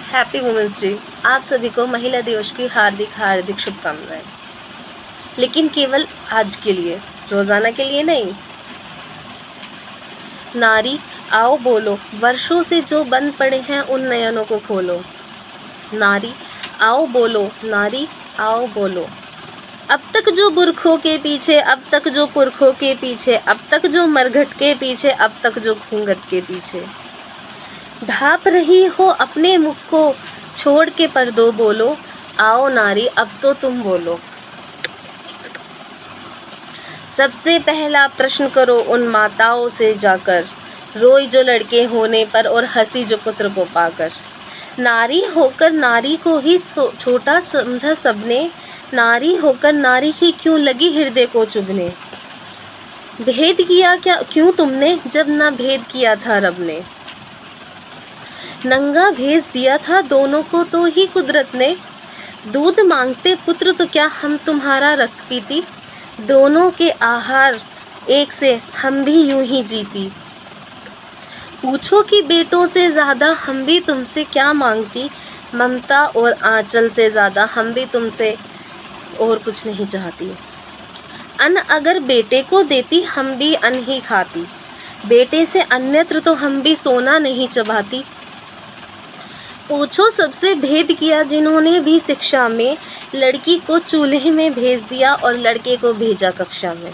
Happy women's day. आप सभी को महिला दिवस की हार्दिक हार्दिक शुभकामनाएं। लेकिन केवल आज के लिए, रोज़ाना के लिए नहीं। नारी आओ बोलो, वर्षों से जो बंद पड़े हैं उन नयनों को खोलो। नारी आओ बोलो, नारी आओ बोलो। अब तक जो बुरखों के पीछे, अब तक जो पुरखों के पीछे, अब तक जो मरघट के पीछे, अब तक जो घूंघट के पीछे, ढाप रही हो अपने मुख को छोड़ के पर्दों बोलो। आओ नारी अब तो तुम बोलो। सबसे पहला प्रश्न करो उन माताओं से जाकर, रोई जो लड़के होने पर और हंसी जो पुत्र को पाकर। नारी होकर नारी को ही छोटा समझा सबने, नारी होकर नारी ही क्यों लगी हृदय को चुभने। भेद किया क्या क्यों तुमने जब ना भेद किया था रब ने। नंगा भेज दिया था दोनों को तो ही कुदरत ने। दूध मांगते पुत्र तो क्या हम तुम्हारा रक्त पीती। दोनों के आहार एक से हम भी यूं ही जीती। पूछो कि बेटों से ज़्यादा हम भी तुमसे क्या मांगती। ममता और आंचल से ज़्यादा हम भी तुमसे और कुछ नहीं चाहती। अन्न अगर बेटे को देती हम भी अन्न ही खाती। बेटे से अन्यत्र तो हम भी सोना नहीं चबाती। पूछो सबसे भेद किया जिन्होंने भी शिक्षा में, लड़की को चूल्हे में भेज दिया और लड़के को भेजा कक्षा में।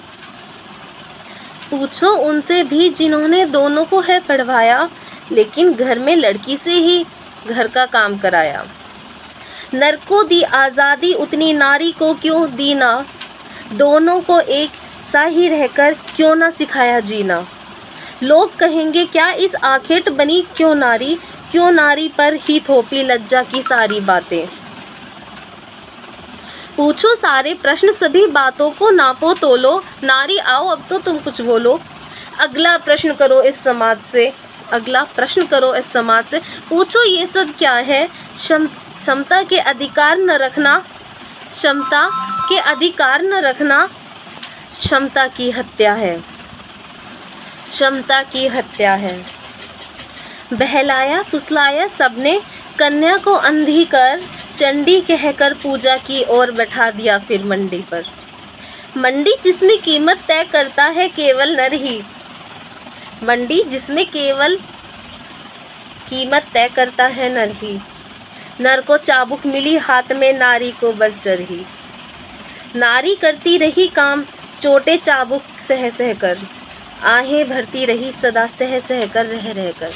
पूछो उनसे भी जिन्होंने दोनों को है पढ़वाया, लेकिन घर में लड़की से ही घर का काम कराया। नर को दी आज़ादी उतनी नारी को क्यों दी ना। दोनों को एक सा ही रहकर क्यों ना सिखाया जीना। लोग कहेंगे क्या इस आखेट बनी क्यों नारी, क्यों नारी पर ही थोपी लज्जा की सारी बातें। पूछो सारे प्रश्न सभी बातों को नापो तोलो। नारी आओ अब तो तुम कुछ बोलो। अगला प्रश्न करो इस समाज से, अगला प्रश्न करो इस समाज से। पूछो ये सब क्या है। क्षमता के अधिकार न रखना, क्षमता के अधिकार न रखना क्षमता की हत्या है, क्षमता की हत्या है। बहलाया फुसलाया सबने कन्या को अंधी कर, चंडी कहकर पूजा की और बैठा दिया फिर मंडी पर। मंडी जिसमें कीमत तय करता है केवल नर ही, मंडी जिसमें केवल कीमत तय करता है नर ही। नर को चाबुक मिली हाथ में, नारी को बस डर ही। नारी करती रही काम चोटे चाबुक सह सह कर, आहें भरती रही सदा सह सह कर रह रह कर।